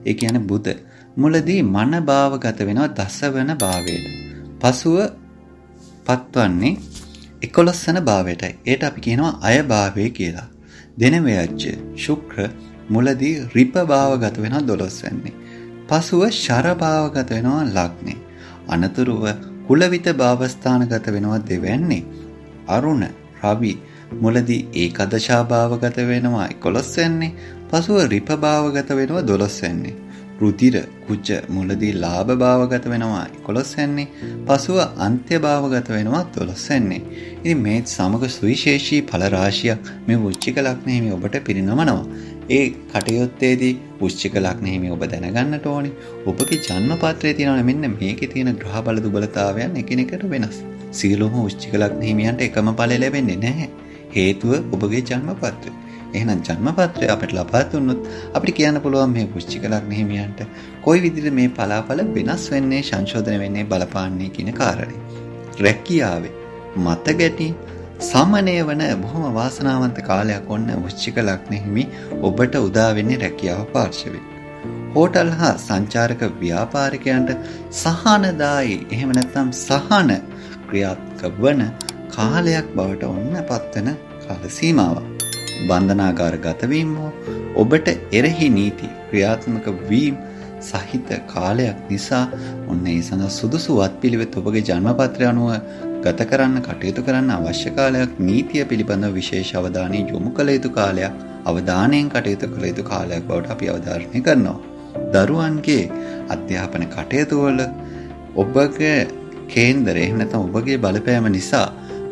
ඒ කියන්නේ බුධ මුලදී මන භාවගත වෙනවා දසවන භාවයට. පසුව පත්වන්නේ 11 වන භාවයටයි. ඒට අපි කියනවා අය භාවය කියලා. දෙනවැජ්ජ ශුක්‍ර මුලදී රිප භාවගත වෙනවා 12 වෙනි. පසුව ශර භාවගත වෙනවා ලග්නේ. අනතුරුව කුලවිත භාවස්ථානගත වෙනවා දෙවැන්නේ. අරුණ රවි මුලදී ඒකදශා භාවගත වෙනවා 11 වෙනි. පසුව රිප භාවගත වෙනවා 12 වෙනි. රුධිර කුජ මුලදී ලාභ භාවගත වෙනවා 11 වෙනි. පසුව අන්ත්‍ය භාවගත වෙනවා 12 වෙනි. ඉතින් මේ සමග සුවිශේෂී ඵල රාශියක් මේ වෘශ්චික ලග්න හිමි ඔබට පිරිනමනවා. ඒ කටයුත්තේදී වෘශ්චික ලග්න හිමි ඔබ දැනගන්නට ඕනේ ඔබගේ ජන්මපත්‍රයේ තියෙනවා මෙන්න මේකේ තියෙන ග්‍රහ බල දුබලතාවයන් එකිනෙකට වෙනස්. සියලුම වෘශ්චික ලග්න හිමියන්ට එකම ඵල ලැබෙන්නේ නැහැ. හේතුව ඔබගේ ජන්මපත්‍රය. එහෙනම් ජන්මපත්‍රය අපිට ලබා දුන්නොත් අපිට කියන්න පුළුවන් මේ වෘශ්චික ලග්න හිමියන්ට කොයි විදිහට මේ පලාඵල වෙනස් වෙන්නේ, සංශෝධනය වෙන්නේ, බලපාන්නේ කියන කාරණේ. රැකියාවේ මත ගැටීම්, සමනය වන බොහොම වාසනාවන්ත කාලයක් ඔන්න වෘශ්චික ලග්න හිමි ඔබට උදා වෙන්නේ රැකියාව පාර්ශවයෙන්. හෝටල් හා සංචාරක ව්‍යාපාරිකයන්ට සහනදායි එහෙම නැත්නම් සහන ක්‍රියාත්මක වන කාලයක් බවට ඔන්න පත්වන කාල සීමාවක්. බන්ධනාගාර ගතවීම හෝ ඔබට එරෙහි නීති ක්‍රියාත්මක වීම සහිත කාලයක් නිසා ඔන්න ඒ සඳහා සුදුසු වත්පිළිවෙත් ඔබගේ ජන්මපත්‍රය අනුව ගත කරන්න කටයුතු කරන්න අවශ්‍ය කාලයක් නීතිය පිළිබඳව විශේෂ අවධානය යොමු කළ යුතු කාලයක් අවධානයෙන් කටයුතු කළ යුතු කාලයක් බවට අපි අවධාරණය කරනවා. දරුවන්ගේ අධ්‍යාපන කටයුතු වල ඔබගේ කේන්දරය එහෙම නැත්නම් ඔබගේ බලපෑම නිසා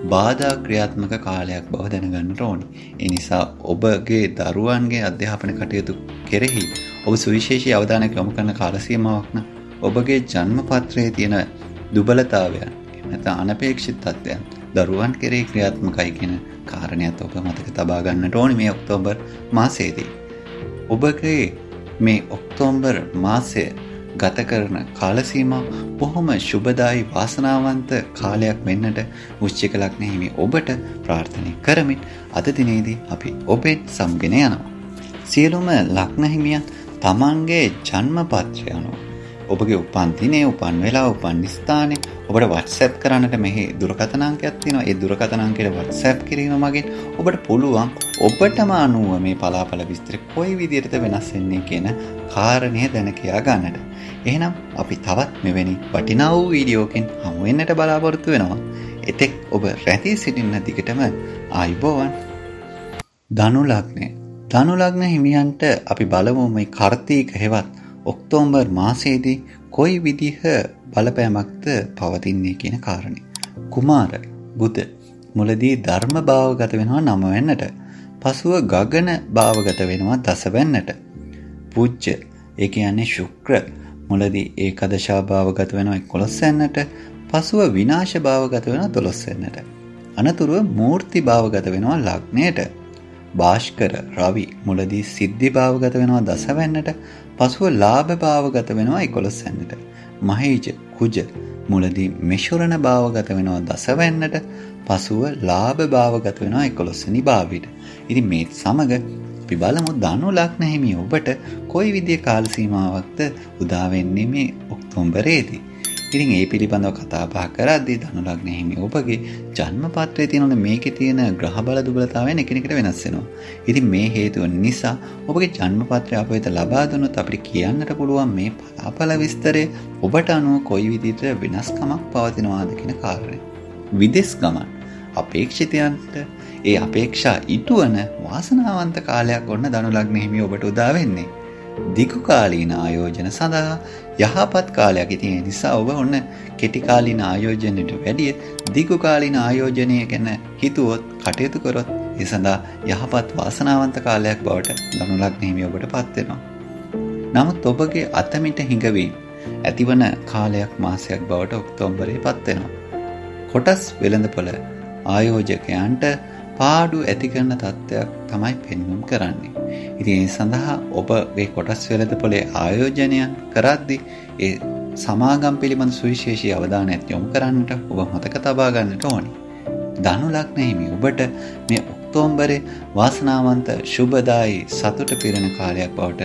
බාධා ක්‍රියාත්මක කාලයක් බව දැනගන්නට ඕනි. ඒ නිසා ඔබගේ දරුවන්ගේ අධ්‍යාපන කටයුතු කෙරෙහි ඔබ සුවිශේෂී අවධානයක් යොමු කරන කාල සීමාවක් නම් ඔබගේ ජන්මපත්‍රයේ තියෙන දුබලතාවයන් එහෙම නැත්නම් අනපේක්ෂිත තත්ත්වයන් දරුවන් කෙරෙහි ක්‍රියාත්මකයි කියන කාරණයක් ඔබ මතක තබා ගන්නට ඕනි මේ ඔක්තෝබර් මාසයේදී. ඔබගේ මේ ඔක්තෝබර් මාසය ගත කරන කාල සීමාව බොහොම සුබදායි වාසනාවන්ත කාලයක් වෙන්නට වෘශ්චික ලග්න හිමි ඔබට ප්‍රාර්ථනා කරමින් අද දිනේදී අපි ඔබෙන් සමුගෙන යනවා. සියලුම ලග්න හිමියන් තමන්ගේ ජන්මපත්‍රය අනුව ඔබගේ උපන් දිනේ, උපන් වෙලාව, උපන් ස්ථානය ඔබට WhatsApp කරන්නට මෙහි දුරකථන අංකයක් තියෙනවා. ඒ දුරකථන අංකයට WhatsApp කිරීම මගින් ඔබට පුළුවන් ඔබටම අනුව මේ පලාපල විස්තර කොයි විදිහටද වෙනස් වෙන්නේ කියන කාරණය දැන කියා ගන්නට. එහෙනම් අපි තවත් මෙවැනි වටිනා වූ වීඩියෝකින් හමු වෙන්නට බලාපොරොත්තු වෙනවා. එතෙක් ඔබ රැඳී සිටින්න දිගටම ආයුබෝවන්. ධනු ලග්නය. ධනු ලග්න හිමියන්ට අපි බලමු මේ කාර්තික හෙවත් ඔක්තෝබර් මාසයේදී කොයි විදිහ බලපෑමක්ද පවතින්නේ කියන කාරණේ. කුමාර බුධ මුලදී ධර්ම භාවගත වෙනවා 9 වෙන්නට. පසුව ගගන භාවගත වෙනවා 10 වෙන්නට. පූජ්‍ය ඒ කියන්නේ ශුක්‍ර මුලදී ඒකදශා භාවගත වෙනවා 11 වෙන්නට. පසුව විනාශ භාවගත වෙනවා 12 වෙන්නට. අනතුරුව මූර්ති භාවගත වෙනවා ලග්නයට. භාස්කර රවි මුලදී සිද්ධි භාවගත වෙනවා 10 වෙන්නට. පසුව ලාභ භාවගත වෙනවා 11 වෙන්නට. මහේජ කුජ මුලදී මිශ්‍රණ භාවගත වෙනවා 10 වෙන්නට. පසුව ලාභ භාවගත වෙනවා 11 වෙනි භාවයට. ඉතින් මේ සමග අපි බලමු ධනු ලග්න හිමි ඔබට කොයි විදිහේ කාල සීමාවක්ද උදා වෙන්නේ මේ ඔක්තෝබරයේදී. ඉතින් ඒ පිළිබඳව කතා බහ කරද්දී ධනු ලග්න හිමි ඔබගේ ජන්මපත්‍රයේ තියෙන මේකේ තියෙන ග්‍රහ බල දුබලතාවයන් එකිනෙකට වෙනස් වෙනවා. ඉතින් මේ හේතුව නිසා ඔබගේ ජන්මපත්‍රය අප වෙත ලබා දුන්නොත් අපිට කියන්නට පුළුවන් මේ පලාපල විස්තරය ඔබට අනුව කොයි විදිහට වෙනස්කමක් පවතිනවාද කියන කාරණය. විදේශ ගමන් අපේක්ෂිතයන්ට ඒ අපේක්ෂා ඉටුවන වාසනාවන්ත කාලයක් ඔන්න ධනු ලග්න හිමි ඔබට උදා වෙන්නේ. දිගු කාලීන ආයෝජන සඳහා යහපත් කාලයක්. ඉතින් ඒ නිසා ඔබ ඔන්න කෙටි කාලීන ආයෝජනයට වැඩිය දිගු කාලීන ආයෝජනය ගැන හිතුවොත් කටයුතු කරොත් ඒ සඳහා යහපත් වාසනාවන්ත කාලයක් බවට ධනු ලග්න හිමි ඔබට පත් වෙනවා. නමුත් ඔබගේ අතමිට හිඟවීම ඇතිවන කාලයක් මාසයක් බවට ඔක්තෝබරේ පත් වෙනවා. කොටස් වෙළඳපොළ ආයෝජකයන්ට පාඩු ඇති කරන තත්ත්වයක් තමයි පෙන්වුම් කරන්නේ. ඉතින් ඒ සඳහා ඔබගේ කොටස් වෙළඳපොළේ ආයෝජනයන් කරද්දී ඒ සමාගම් පිළිබඳ සුවිශේෂී අවධානයක් යොමු කරන්නට ඔබ මතක තබා ගන්නට ඕනි. ධනු ලග්න හිමි ඔබට මේ ඔක්තෝබරේ වාසනාවන්ත සුබදායි සතුට පිරෙන කාලයක් බවට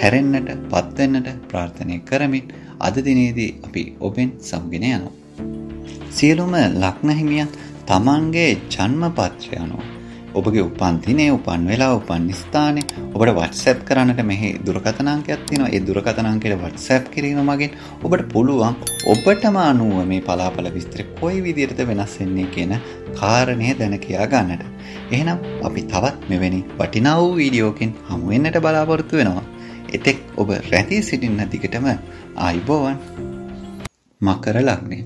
හැරෙන්නට පත් වෙන්නට ප්‍රාර්ථනා කරමින් අද දිනේදී අපි ඔබෙන් සමුගෙන යනවා. සියලුම ලග්න හිමියන් තමන්ගේ ජන්මපත්‍රය අනුව ඔබගේ උපන් දිනේ, උපන් වෙලාව, උපන් ස්ථානය ඔබට WhatsApp කරන්නට මෙහි දුරකථන අංකයක් තියෙනවා. ඒ දුරකථන අංකයට WhatsApp කිරීම මගින් ඔබට පුළුවන් ඔබටම අනුව මේ පලාපල විස්තර කොයි විදිහටද වෙනස් වෙන්නේ කියන කාරණය දැන කියා ගන්නට. එහෙනම් අපි තවත් මෙවැනි වටිනා වූ වීඩියෝකින් හමු වෙන්නට බලාපොරොත්තු වෙනවා. එතෙක් ඔබ රැඳී සිටින්න දිගටම ආයුබෝවන්. මකර ලග්නය.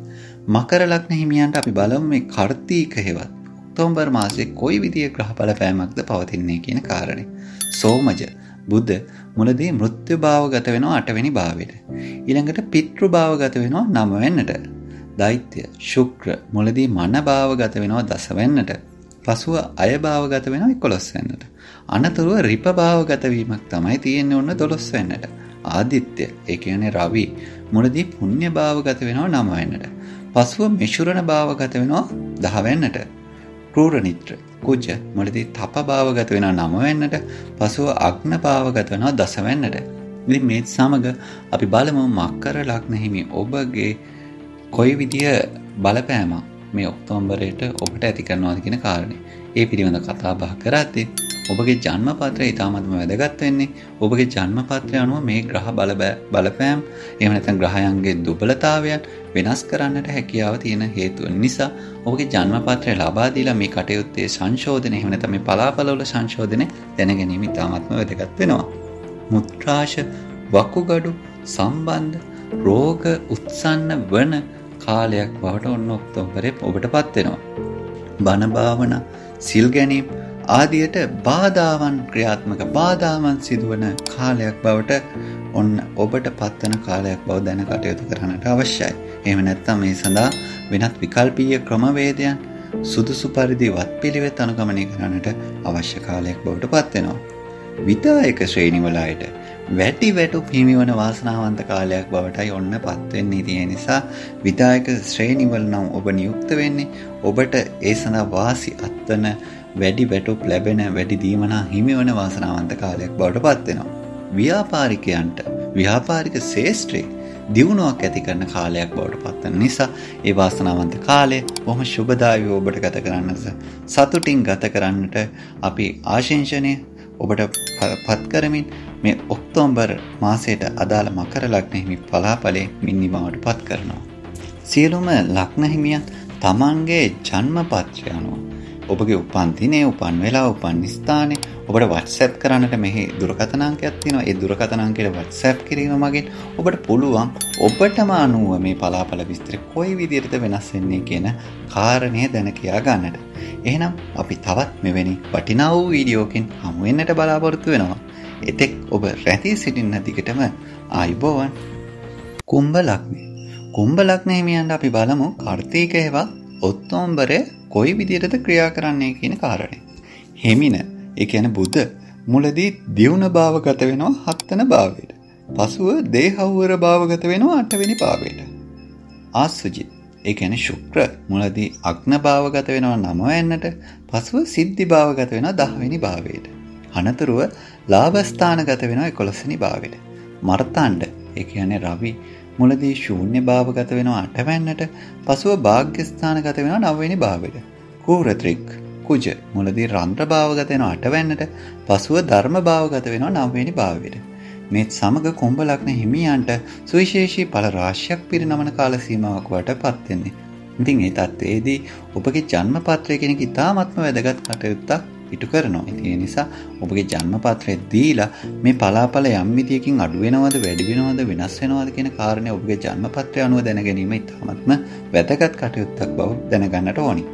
මකර ලග්න හිමියන්ට අපි බලමු මේ කාර්තික හෙවත් ඔක්තෝබර් මාසයේ කොයි විදිහේ ග්‍රහ බලපෑමක්ද පවතින්නේ කියන කාරණේ. සෝමජ බුධ මුලදී මෘත්‍යු භාවගත වෙනවා 8 වෙනි භාවයට. ඊළඟට පිතෘ භාවගත වෙනවා 9 වෙන්නට. දෛත්‍ය ශුක්‍ර මුලදී මන භාවගත වෙනවා 10 වෙන්නට. පසුව අය භාවගත වෙනවා 11 වෙන්නට. අනතුරුව රිප භාවගත වීමක් තමයි තියෙන්නේ ඔන්න 12 වෙන්නට. ආදිත්‍ය ඒ කියන්නේ රවි මුලදී පුණ්‍ය භාවගත වෙනවා 9 වෙන්නට. පසුව මිශ්‍රණ භාවගත වෙනවා 10 වෙන්නට. ක්‍රූර නිත්‍ර කුජ මුලදී තප භාවගත වෙනවා 9 වෙන්නට, පසුව අග්න භාවගත වෙනවා 10 වෙන්නට. ඉතින් මේ සමග අපි බලමු මකර ලග්න හිමි ඔබගේ කොයි විදිය බලපෑමක් මේ ඔක්තෝබරයට ඔබට ඇති කරනවාද කියන කාරණේ. ඒ පිළිබඳ කතා බහ කරද්දී ඔබගේ ජන්මපත්‍රය ඉතාමත්ම වැදගත් වෙන්නේ. ඔබගේ ජන්මපත්‍රය අනුව මේ ග්‍රහ බලපෑම් එහෙම නැත්නම් ග්‍රහයන්ගේ දුබලතාවයන් වෙනස් කරන්නට හැකියාව තියෙන හේතුව නිසා ඔබගේ ජන්මපත්‍රය ලබා දීලා මේ කටයුත්තේ සංශෝධනය එහෙම නැත්නම් මේ පලාපලවල සංශෝධනය දැන ගැනීම ඉතාමත්ම වැදගත් වෙනවා. මුත්‍රාශ වකුගඩු සම්බන්ධ රෝග උත්සන්න වන කාලයක් බවට ඔන්න ඔක්තෝබරේ ඔබටපත් වෙනවා. බණ භාවනා, සිල් ගැනීම ආදියට බාධාවන් ක්‍රියාත්මක බාධාවන් සිදුවන කාලයක් බවට ඔන්න ඔබට පත්වන කාලයක් බව දැන කටයුතු කරන්නට අවශ්‍යයි. එහෙම නැත්නම් මේ සඳහා වෙනත් විකල්පීය ක්‍රමවේදයන් සුදුසු පරිදි වත්පිළිවෙත් අනුගමනය කරන්නට අවශ්‍ය කාලයක් බවට පත් වෙනවා. විදායක ශ්‍රේණිවල අයට වැඩි වැටුප් හිමිවන වාසනාවන්ත කාලයක් බවටයි ඔන්න පත් වෙන්නේ. ඒ නිසා විදායක ශ්‍රේණිවල නම් ඔබ නියුක්ත වෙන්නේ ඔබට ඒ සඳහා වාසි අත්වන වැඩි වැටුප් ලැබෙන වැඩි දීමනා හිමිවන වාසනාවන්ත කාලයක් බවට පත් වෙනවා. ව්‍යාපාරිකයන්ට ව්‍යාපාරික ශේෂ්ත්‍රයේ දියුණුවක් ඇති කරන කාලයක් බවට පත් වෙන නිසා ඒ වාසනාවන්ත කාලය බොහොම සුබදායීව ඔබට ගත කරන්නට සතුටින් ගත කරන්නට අපි ආශිංසනය ඔබට පත් කරමින් මේ ඔක්තෝබර් මාසයට අදාළ මකර ලග්න හිමි පලාපලේ මින්නිමවට පත් කරනවා. සියලුම ලග්න හිමියන් තමන්ගේ ජන්මපත්‍රය අනුව ඔබගේ උපන් දිනේ, උපන් වෙලාව, උපන් ස්ථානයේ ඔබට WhatsApp කරන්නට මෙහි දුරකථන අංකයක් තියෙනවා. ඒ දුරකථන අංකයට WhatsApp කිරීම මගින් ඔබට පුළුවන් ඔබටම අනුව මේ පලාපල විස්තර කොයි විදිහටද වෙනස් වෙන්නේ කියන කාරණය දැන කියා ගන්නට. එහෙනම් අපි තවත් මෙවැනි වටිනා වූ වීඩියෝකින් හමු වෙන්නට බලාපොරොත්තු වෙනවා. එතෙක් ඔබ රැඳී සිටින්න දිගටම ආයුබෝවන්. කුම්භ ලග්නය. කුම්භ ලග්න හිමියන්ට අපි බලමු කාර්තික හේවා ඔක්තෝබරේ කොයි විදිහටද ක්‍රියා කරන්නේ කියන කාරණේ. හිමින ඒ කියන්නේ බුධ මුලදී දියුණ භාවගත වෙනවා 7 වෙනි භාවයට. පසුව දේහවර භාවගත වෙනවා 8 වෙනි භාවයට. ආසුජිත් ඒ කියන්නේ ශුක්‍ර මුලදී අග්න භාවගත වෙනවා 9 වෙනිට, පසුව සිද්ධි භාවගත වෙනවා 10 වෙනි භාවයට. අනතුරුව ලාභ ස්ථානගත වෙනවා 11 වෙනි භාවයට. මර්තාණ්ඩ ඒ කියන්නේ රවි මුලදී ශූන්‍ය භාවගත වෙනවා 8 වෙනිට, පසුව භාග්‍ය ස්ථානගත වෙනවා 9 වෙනි භාවයට. කූරත්‍රික් කුජ මුලදී රන්ද්‍ර භාවගත වෙනවා 8 වෙනිට, පසුව ධර්ම භාවගත වෙනවා 9 වෙනි භාවයට. මේ සමග කුම්භ ලග්න හිමියන්ට සුවිශේෂී ඵල රාශියක් පිරිනමන කාල සීමාවක් වටපත් වෙන්නේ. ඉතින් මේ තත්ත්වයේදී ඔබගේ ජන්මපත්‍රය කියන එක ඉතාමත්ම වැදගත් කටයුත්තක් ඉටු කරනවා. ඒ නිසා ඔබගේ ජන්මපත්‍රය දීලා මේ පලාපල යම් විදියකින් අඩු වෙනවද, වැඩි වෙනවද, වෙනස් වෙනවද කියන කාරණේ ඔබගේ ජන්මපත්‍රය අනුව දැන ගැනීම ඉතාමත්ම වැදගත් කටයුත්තක් බව දැනගන්නට ඕනි.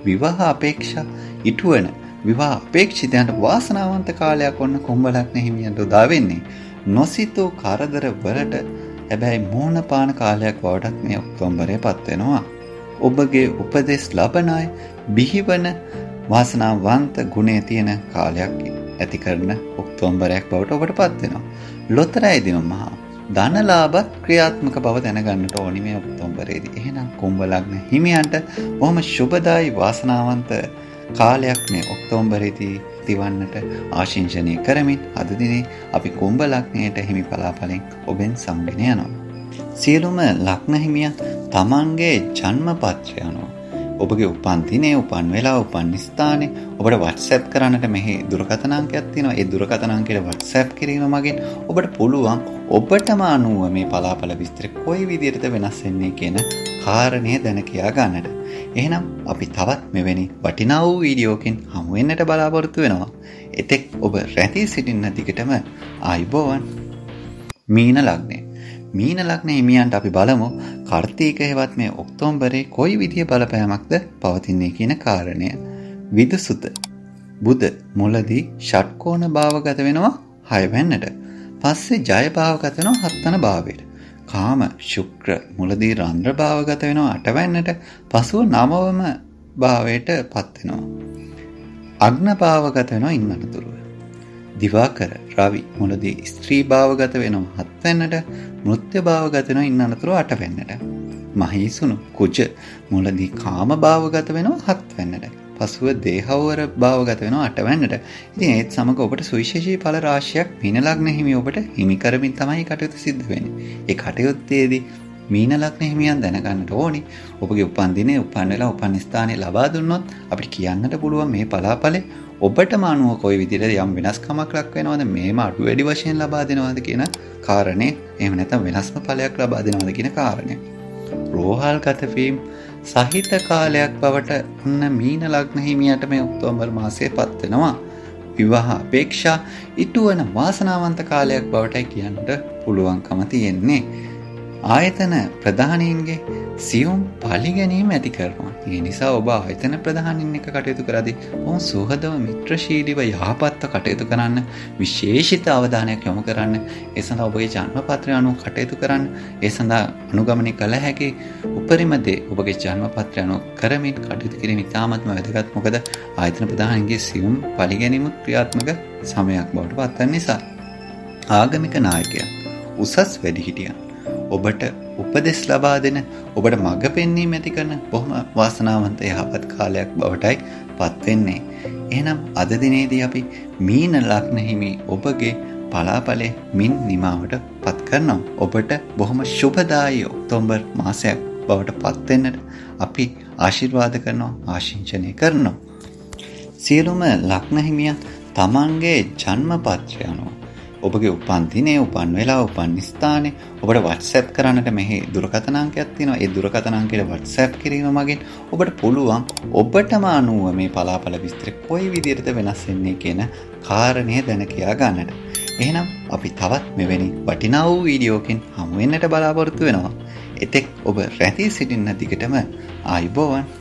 විවාහ අපේක්ෂා ඉටු වෙන විවාහ අපේක්ෂිතයන්ට වාසනාවන්ත කාලයක් වන්න කුම්භ ලග්න හිමියන්ට උදා වෙන්නේ. නොසිතූ කරදර වලට හැබැයි මෝහන පාන කාලයක් බවටත් මේ ඔක්තෝබරේ පත් වෙනවා. ඔබගේ උපදෙස් ලබන අය බිහිවන වාසනාවන්ත ගුණය තියෙන කාලයක් ඇති කරන ඔක්තෝබරයක් බවට ඔබට පත් වෙනවා. ලොතරැයි දින මහා ධනලාභත් ක්‍රියාත්මක බව දැනගන්නට ඕනි මේ ඔක්තෝබරේදී. එහෙනම් කුම්භ ලග්න හිමියන්ට බොහොම සුබදායි වාසනාවන්ත කාලයක් මේ ඔක්තෝබරේදී තිවන්නට ආශිංසනය කරමින් අද දිනේ අපි කුම්භ ලග්නයට හිමි පලාපලෙන් ඔබෙන් සමුගෙන යනවා. සියලුම ලග්න හිමියන් තමන්ගේ ජන්මපත්‍රය අනුව ඔබගේ උපන් දිනේ, උපන් වෙලාව, උපන් ස්ථානයේ ඔබට WhatsApp කරන්නට මෙහි දුරකථන අංකයක් තියෙනවා. ඒ දුරකථන අංකයට WhatsApp කිරීම මගින් ඔබට පුළුවන් ඔබටම අනුව මේ පලාපල විස්තර කොයි විදිහටද වෙනස් වෙන්නේ කියන කාරණය දැන කියා ගන්නට. එහෙනම් අපි තවත් මෙවැනි වටිනා වූ වීඩියෝකින් හමු වෙන්නට බලාපොරොත්තු වෙනවා. එතෙක් ඔබ රැඳී සිටින්න දිගටම ආයුබෝවන්. මීන ලග්නය. මීන ලග්න හිමියන්ට අපි බලමු කාර්තික හේවත් මේ ඔක්තෝබරේ කොයි විදිය බලපෑමක්ද පවතින්නේ කියන කාරණය. විදුසුත බුධ මුලදී ෂට්කෝණ භාවගත වෙනවා 6 වෙනිට. පස්සේ ජය භාවගත වෙනවා 7 වෙනි භාවයට. කාම ශුක්‍ර මුලදී රන්ද්‍ර භාවගත වෙනවා 8 වෙනිට, පසුව 9 වම භාවයට පත් වෙනවා. අග්න භාවගත වෙනවා ඉන්නතුරුව. දිවාකර රවි මුලදී ස්ත්‍රී භාවගත වෙනවා 7 වෙනිට, මෘත්‍ය භාවගත වෙනවා ඉන්නතුරුව 8 වෙනිට. මහීසුණු කුජ මුලදී කාම භාවගත වෙනවා 7 වෙනිට, පසුව දේහවර භාවගත වෙනවා අටවැන්නට. ඉතින් ඒත් සමග ඔබට සුවිශේෂී ඵල රාශියක් මීන ලග්න හිමි ඔබට හිමි කරමින් තමයි කටයුතු සිද්ධ වෙන්නේ. ඒ කටයුත්තේදී මීන ලග්න හිමියන් දැනගන්නට ඕනි ඔබගේ උපන් දිනේ උපන් වෙලා උපන් ස්ථානයේ ලබා දුන්නොත් අපිට කියන්නට පුළුවන් මේ පලාඵලේ ඔබටම අනුව කොයි විදිහට යම් වෙනස්කමක් ලක් වෙනවද මේම අඩු වැඩි වශයෙන් ලබා දෙනවද කියන කාරණේ එහෙම නැත්නම් වෙනස්ම ඵලයක් ලබා දෙනවද කියන කාරණේ. රෝහල් ගතවීම සහිත කාලයක් බවට උන්න මීන ලග්න හිමියට මේ ඔක්තෝබර් මාසයේ පත් වෙනවා. විවාහ අපේක්ෂා ඉටුවන වාසනාවන්ත කාලයක් බවටයි කියන්නට පුළුවන්කම තියෙන්නේ. ආයතන ප්‍රධානීන්ගේ සියුම් පරිගැනීම ඇති කරනවා. ඒ නිසා ඔබ ආයතන ප්‍රධානීන් එක්ක කටයුතු කරද්දී ඔවුන් සුහදව මිත්‍රශීලීව යහපත්ව කටයුතු කරන්න, විශේෂිත අවධානයක් යොමු කරන්න, ඒ සඳහා ඔබගේ ජන්මපත්‍රය අනුව කටයුතු කරන්න, ඒ සඳහා අනුගමනය කළ හැකි උපරිම දේ ඔබගේ ජන්මපත්‍රය අනුව කරමින් කටයුතු කිරීම ඉතාමත්ම වැදගත්. මොකද ආයතන ප්‍රධානීන්ගේ සියුම් පරිගැනීම ක්‍රියාත්මක සමයක් බවට පත්වන නිසා. ආගමික නායකයන්, උසස් වැඩිහිටියන් ඔබට උපදෙස් ලබා දෙන ඔබට මඟ පෙන්වීම ඇති කරන බොහොම වාසනාවන්ත යහපත් කාලයක් බවටයි පත් වෙන්නේ. එහෙනම් අද දිනේදී අපි මීන ලග්න හිමි ඔබගේ පලාඵලයේ මින් නිමාවට පත් කරනවා. ඔබට බොහොම සුබදායී ඔක්තෝබර් මාසයක් බවට පත් වෙන්නට අපි ආශිර්වාද කරනවා, ආශිංසනය කරනවා. සියලුම ලග්න හිමියන් තමන්ගේ ජන්මපත්‍රය අනුව ඔබගේ උපන් දිනේ උපන් වෙලා උපන් ස්ථානේ ඔබට WhatsApp කරන්නට මෙහි දුරකථන අංකයක් තියෙනවා. ඒ දුරකථන අංකයට WhatsApp කිරීම මගින් ඔබට පුළුවන් ඔබටම අනුව මේ පලාඵල විස්තර කොයි විදිහටද වෙනස් වෙන්නේ කියන කාරණය දැන කියා ගන්නට. එහෙනම් අපි තවත් මෙවැනි වටිනා වූ වීඩියෝකින් හමු වෙන්නට බලාපොරොත්තු වෙනවා. එතෙක් ඔබ රැඳී සිටින්න දිගටම ආයුබෝවන්.